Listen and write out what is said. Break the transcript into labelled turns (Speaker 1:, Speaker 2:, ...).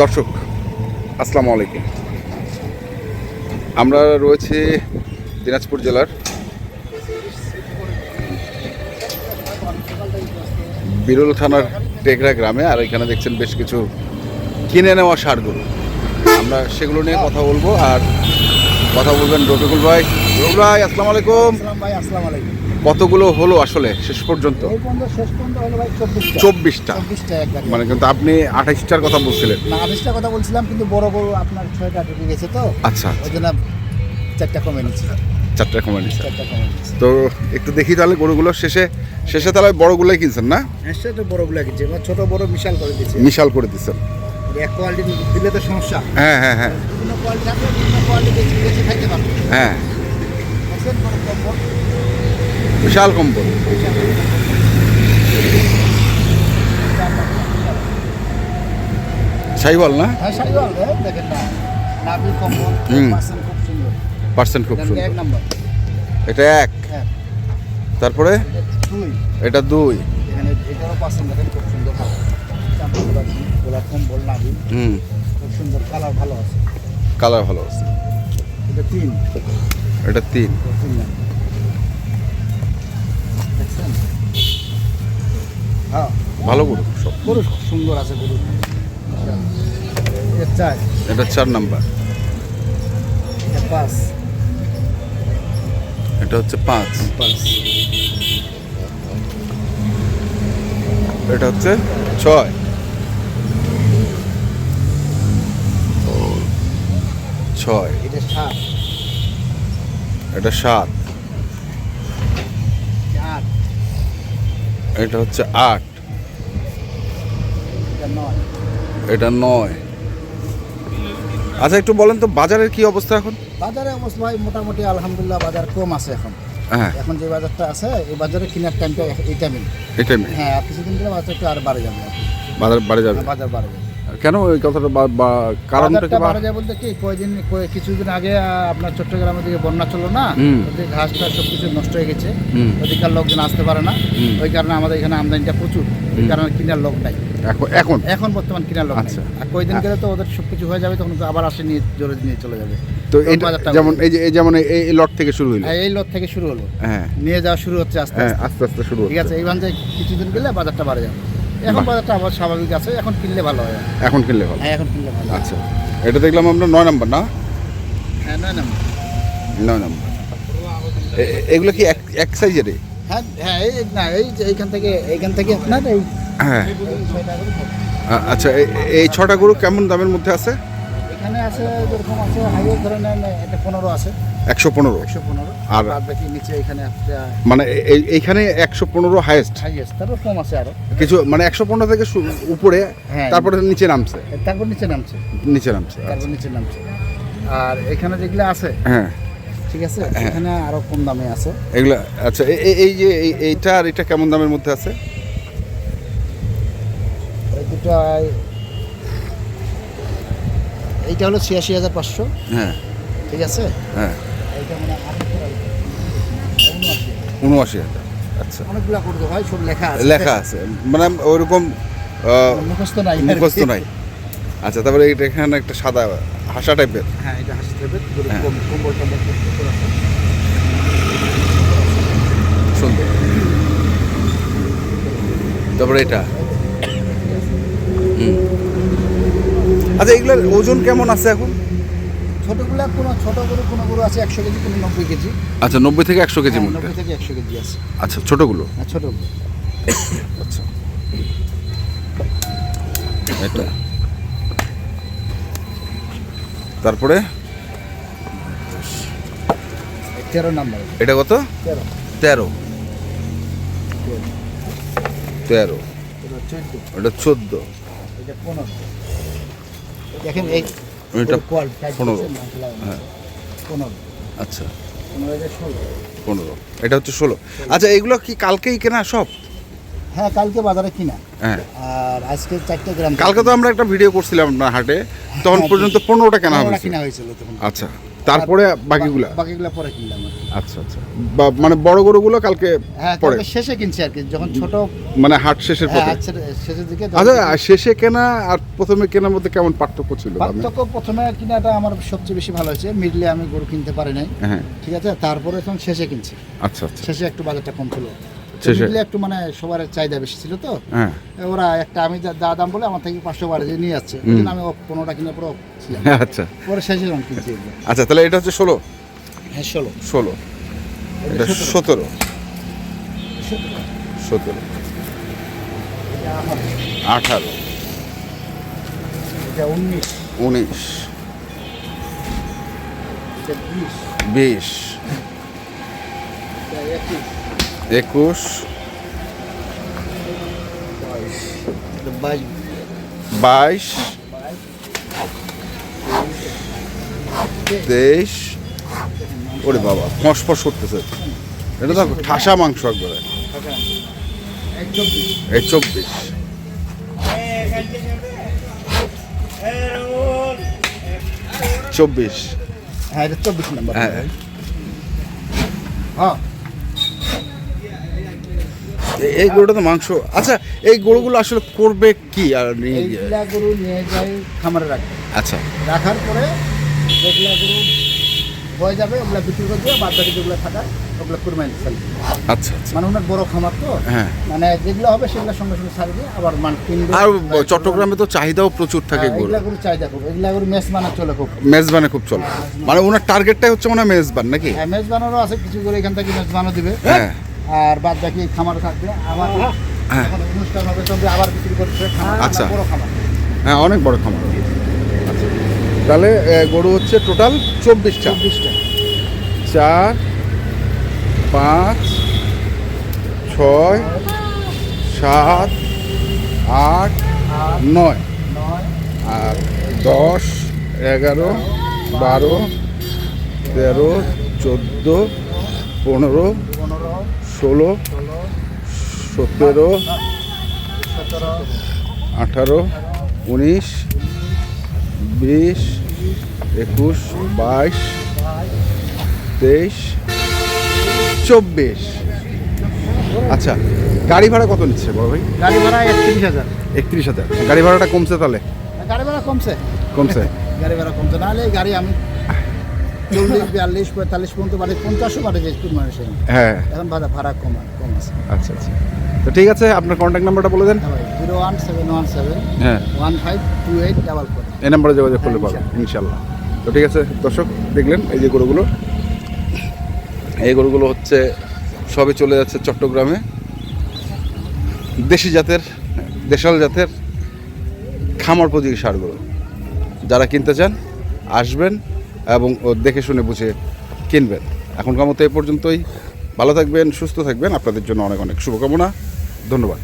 Speaker 1: দর্শক আসসালামু আলাইকুম। আমরা রয়েছে দিনাজপুর জেলার বিরল থানার টেকরা গ্রামে, আর এখানে দেখছেন বেশ কিছু কিনে নেওয়া ষাঁড়গুলো। আমরা সেগুলো নিয়ে কথা বলবো, আর কথা বলবেন রফিকুল ভাই। রফিকুল ভাই আসসালামু আলাইকুম।
Speaker 2: ভাই আসসালামু আলাইকুম।
Speaker 1: কতগুলো হলো আসলে শেষ পর্যন্ত?
Speaker 2: শেষ পর্যন্ত হলো ভাই
Speaker 1: 24টা। মানে কিন্তু আপনি 28টার কথা বলছিলেন।
Speaker 2: না, 28টার কথা বলছিলাম, কিন্তু বড় বড় আপনার 6টা ঢুকে গেছে তো।
Speaker 1: আচ্ছা,
Speaker 2: ওই জন্য 4টা কমে নিচ্ছে।
Speaker 1: 4টা কমে নিচ্ছে। তো একটু দেখি তাহলে গরুগুলো। শেষে তাহলে বড়গুলোই কিনছেন না?
Speaker 2: হ্যাঁ, তো বড়গুলো কিনছে, ছোট বড় মিশাল করে দিচ্ছে।
Speaker 1: মিশাল করে দিচ্ছেন।
Speaker 2: এক কোয়ালিটি দিলে তো সমস্যা।
Speaker 1: হ্যাঁ হ্যাঁ হ্যাঁ
Speaker 2: বিভিন্ন কোয়ালিটি থাকলে বিভিন্ন কোয়ালিটি বেশি খাইতে পারবে।
Speaker 1: হ্যাঁ,
Speaker 2: দেখছেন বড় কম্বল,
Speaker 1: বিশাল কম্বল। শাহিওয়াল না?
Speaker 2: হ্যাঁ শাহিওয়াল। দেখেন না, নাভি কম্বল পার্সেন্ট খুব সুন্দর।
Speaker 1: পার্সেন্ট খুব সুন্দর।
Speaker 2: এক নাম্বার।
Speaker 1: এটা এক।
Speaker 2: হ্যাঁ,
Speaker 1: তারপরে
Speaker 2: 2।
Speaker 1: এটা 2।
Speaker 2: এখানে এটারও পার্সেন্ট দেখেন খুব সুন্দর। গোলাপ কম্বল নাভি খুব সুন্দর, কালার ভালো আছে।
Speaker 1: কালার ভালো আছে।
Speaker 2: এটা 3।
Speaker 1: এটা 3।
Speaker 2: দেখছেন? হ্যাঁ,
Speaker 1: ভালো গরু সব।
Speaker 2: গরু খুব সুন্দর আছে গরু। এটা 4।
Speaker 1: এটা 4 নাম্বার।
Speaker 2: এটা 5।
Speaker 1: এটা হচ্ছে 5। এটা হচ্ছে 6। 6।
Speaker 2: এটা 7।
Speaker 1: এটা 7।
Speaker 2: 8।
Speaker 1: এটা হচ্ছে 8।
Speaker 2: এটা 9।
Speaker 1: এটা 9। আচ্ছা, একটু বলেন তো বাজারের কি অবস্থা এখন?
Speaker 2: বাজারে অবস্থা ভাই মোটামুটি আলহামদুলিল্লাহ বাজার কম আছে এখন।
Speaker 1: হ্যাঁ,
Speaker 2: এখন যে বাজারটা আছে এই বাজারে কেনার টাইমটা এই টাইমে।
Speaker 1: এটাই।
Speaker 2: হ্যাঁ, আর কিছুদিন গেলে বাজারটা একটু আর বাড়ে যাবে।
Speaker 1: বাজার বাড়ে যাবে।
Speaker 2: বাজার বাড়ে যাবে।
Speaker 1: কেন এই কথাটা কারণটা কি?
Speaker 2: বাড়ে যায় বলতে কি, কিছুদিন আগে আপনার চট্টগ্রামের দিকে বন্যা চলো না, ওদের ঘাসটা সবকিছু নষ্ট হয়ে গেছে। ওদিককার লোকজন আসতে পারে না, ওই কারণে আমাদের এখানে আমদানিটা প্রচুর। ওই কারণে কেনার লোক নাই এখন বর্তমান কেনার লোক।
Speaker 1: আচ্ছা,
Speaker 2: আর কয়েকদিন গেলে তো ওদের সবকিছু হয়ে যাবে, তখন তো আবার আসে নিয়ে জোরে নিয়ে চলে যাবে।
Speaker 1: তো যেমন এই লট থেকে শুরু হলো।
Speaker 2: এই লট থেকে শুরু হলো।
Speaker 1: হ্যাঁ,
Speaker 2: নিয়ে যাওয়া শুরু হচ্ছে আস্তে
Speaker 1: আস্তে শুরু হচ্ছে।
Speaker 2: ঠিক আছে, এইভাবে কিছুদিন গেলে বাজারটা বাড়ে যাবে। এখন বাজারটা আবার স্বাভাবিক আছে, এখন কিনলে ভালো হয়।
Speaker 1: এখন কিনলে ভালো।
Speaker 2: হ্যাঁ, এখন কিনলে ভালো।
Speaker 1: আচ্ছা, এটা দেখলাম আমরা 9 নাম্বার না?
Speaker 2: হ্যাঁ, 9 নাম্বার।
Speaker 1: 9 নাম্বার। এগুলো কি এক সাইজেরই?
Speaker 2: হ্যাঁ হ্যাঁ, এইখান থেকে আপনার এই।
Speaker 1: হ্যাঁ, আচ্ছা, এই 6টা গরু কেমন দামের মধ্যে আছে?
Speaker 2: এখানে আছে যেরকম আছে, হাইওয়ে ধরে নেন এটা 15 আছে।
Speaker 1: 115।
Speaker 2: আর বাকি নিচে এখানে
Speaker 1: মানে এইখানে 115 হাইয়েস্ট।
Speaker 2: তারপর কম আছে আরো
Speaker 1: কিছু, মানে 115 থেকে উপরে।
Speaker 2: হ্যাঁ,
Speaker 1: তারপরে নিচে নামছে।
Speaker 2: তারপর নিচে নামছে। আর এখানে যেগুলো আছে,
Speaker 1: হ্যাঁ
Speaker 2: ঠিক আছে, এখানে আরো কম দামে আছে
Speaker 1: এগুলো। আচ্ছা, এই যে এইটা আর এটা কেমন দামের মধ্যে আছে?
Speaker 2: এই দুটো, এইটা হলো 86,500।
Speaker 1: হ্যাঁ,
Speaker 2: ঠিক আছে।
Speaker 1: হ্যাঁ,
Speaker 2: এইটা মানে
Speaker 1: 79,000। আচ্ছা,
Speaker 2: অনেকগুলা করতে হয়, সব
Speaker 1: লেখা আছে, মানে ওইরকম
Speaker 2: মুখস্থ নাই।
Speaker 1: আচ্ছা, তারপরে এইটা এখানে একটা সাদা হাসা টাইপের।
Speaker 2: হ্যাঁ, এটা হাসি টাইপের
Speaker 1: হ্যাঁ।
Speaker 2: কম্বল
Speaker 1: সুন্দর। তারপরে এটা। আচ্ছা, এগুলোর ওজন কেমন আছে এখন?
Speaker 2: ছোটগুলা কোনো গরু আছে 100 কেজি, কোনো 90 কেজি।
Speaker 1: আচ্ছা, 90 থেকে 100 কেজির মধ্যে।
Speaker 2: 90 থেকে 100 কেজি আছে।
Speaker 1: আচ্ছা, ছোটগুলো।
Speaker 2: হ্যাঁ, ছোটগুলো।
Speaker 1: আচ্ছা, এটা। তারপরে
Speaker 2: 13 নাম্বার।
Speaker 1: এটা কত? 13। 13। এটা 14।
Speaker 2: এটা 15। দেখেন এই
Speaker 1: এটা
Speaker 2: কোয়ালিটি
Speaker 1: 15।
Speaker 2: হ্যাঁ, 15।
Speaker 1: আচ্ছা,
Speaker 2: 15 এটা 16।
Speaker 1: 15। এটা হচ্ছে 16। আচ্ছা, এগুলো কি কালকেই কেনা সব?
Speaker 2: হ্যাঁ, কালকে বাজারে কিনা।
Speaker 1: হ্যাঁ,
Speaker 2: আর আজকে 4টা গ্রাম।
Speaker 1: কালকে তো আমরা একটা ভিডিও করছিলাম আপনার হাটে, তখন পর্যন্ত 15টা কেনা হয়েছে।
Speaker 2: কিনা হয়েছিল তখন।
Speaker 1: আচ্ছা, তারপরে বাকিগুলা
Speaker 2: বাকিগুলা পরে কিনলাম আর কি।
Speaker 1: আচ্ছা আচ্ছা মানে বড় গরুগুলো কালকে
Speaker 2: হ্যাঁ
Speaker 1: পরে
Speaker 2: কালকে শেষে কিনছি আর কি, যখন ছোট
Speaker 1: মানে হাট শেষের
Speaker 2: হ্যাঁ
Speaker 1: পথে
Speaker 2: শেষের দিকে
Speaker 1: আচ্ছা শেষে কেনা আর প্রথমে কেনার মধ্যে কেমন পার্থক্য ছিল
Speaker 2: পার্থক্য প্রথমে কিনাটা আমার সবচেয়ে বেশি ভালো হয়েছে, মিডলে আমি গরু কিনতে পারি নাই,
Speaker 1: হ্যাঁ
Speaker 2: ঠিক আছে। তারপরে তখন শেষে কিনছি,
Speaker 1: আচ্ছা আচ্ছা
Speaker 2: শেষে একটু বাজারটা কম ছিল,
Speaker 1: শেষে?
Speaker 2: মিডলে একটু মানে সবার চাহিদা বেশি ছিল তো,
Speaker 1: হ্যাঁ
Speaker 2: ওরা একটা আমি যা দাম বলে আমার থেকে 500 বাড়ি নিয়ে যাচ্ছে, ওই জন্য আমি 15টা কিনে পরে ছিলাম,
Speaker 1: আচ্ছা
Speaker 2: পরে শেষে যখন কিনছি এগুলো।
Speaker 1: আচ্ছা তাহলে এটা হচ্ছে 16
Speaker 2: হ্যাঁ 16
Speaker 1: 16 এটা 17 17 18
Speaker 2: এটা 19
Speaker 1: 19
Speaker 2: এটা 20
Speaker 1: 20
Speaker 2: এটা
Speaker 1: 21
Speaker 2: 21 এটা 22
Speaker 1: 22 23 ওরে বাবা ফসফস করতেছে, এটা তো ঠাসা মাংস একবারে। এই 24 24
Speaker 2: হ্যাঁ এটা 24 নাম্বার।
Speaker 1: হ্যাঁ
Speaker 2: হ্যাঁ
Speaker 1: এই গরুটা তো মাংস। আচ্ছা এই গরুগুলো আসলে করবে কি আর নিয়ে গিয়ে?
Speaker 2: এইগুলা গরু নিয়ে যাই খামারে রাখবে,
Speaker 1: আচ্ছা
Speaker 2: রাখার পরে যেগুলা গরু হয়ে যাবে ওগুলা বিক্রি করে দিয়ে বাদ বাকি যেগুলো থাকা ওগুলো কুরবানি ফেলবে।
Speaker 1: আচ্ছা আচ্ছা
Speaker 2: মানে ওনার বড় খামার তো,
Speaker 1: হ্যাঁ।
Speaker 2: মানে যেগুলো হবে সেগুলো সঙ্গে সঙ্গে ছাড়ি দিয়ে আবার মানে কিনবে।
Speaker 1: আর চট্টগ্রামে তো চাহিদাও প্রচুর থাকে গরু,
Speaker 2: এগুলা গরু চাহিদা খুব, এগুলা গরু মেস বানা চলে খুব।
Speaker 1: মেজবানে খুব চলে, মানে ওনার টার্গেটটাই হচ্ছে মনে হয় মেজবান নাকি?
Speaker 2: হ্যাঁ মেস বানারও আছে, কিছু করে এখান থেকে মেস বানা দিবে,
Speaker 1: হ্যাঁ
Speaker 2: আর বাদ বাকি খামারে থাকবে, আবার যখন অনুষ্ঠান হবে তবে আবার বিক্রি করছে খামার,
Speaker 1: আচ্ছা।
Speaker 2: বড় খামার।
Speaker 1: হ্যাঁ অনেক বড় খামার। আচ্ছা তাহলে গরু হচ্ছে টোটাল 24টা,
Speaker 2: 24টা
Speaker 1: 4 5 6 7 8 9
Speaker 2: 9
Speaker 1: আর 10 11 12 13 14 15
Speaker 2: 15
Speaker 1: 16 17
Speaker 2: 17
Speaker 1: 18 19 20 21 22 23 24। আচ্ছা গাড়ি ভাড়া কত নিচ্ছে বড় ভাই?
Speaker 2: গাড়ি ভাড়া 31,000।
Speaker 1: 31,000। গাড়ি ভাড়াটা কমছে তাহলে?
Speaker 2: গাড়ি ভাড়া কমছে,
Speaker 1: কমছে
Speaker 2: গাড়ি ভাড়া কমছে, নাহলে এই গাড়ি আমি 40 42 45 পর্যন্ত বাড়ি 50ও বাড়ি যে কুরবানি সেই
Speaker 1: হ্যাঁ
Speaker 2: এখন ভাড়া কম আছে।
Speaker 1: আচ্ছা আচ্ছা তো ঠিক আছে আপনার কন্ট্যাক্ট নাম্বারটা বলে দেন।
Speaker 2: হ্যাঁ ভাই 01717
Speaker 1: হ্যাঁ
Speaker 2: 152844।
Speaker 1: এই নাম্বারে যোগাযোগ করলে পাবেন ইনশাল্লাহ। তো ঠিক আছে দর্শক দেখলেন এই যে গরুগুলো, এই গরুগুলো হচ্ছে সবই চলে যাচ্ছে চট্টগ্রামে, দেশি জাতের দেশাল জাতের খামার উপযোগী ষাঁড় গরু। যারা কিনতে চান আসবেন এবং দেখে শুনে বুঝে কিনবেন। এখনকার মতো এই পর্যন্তই। ভালো থাকবেন, সুস্থ থাকবেন, আপনাদের জন্য অনেক অনেক শুভকামনা। ধন্যবাদ।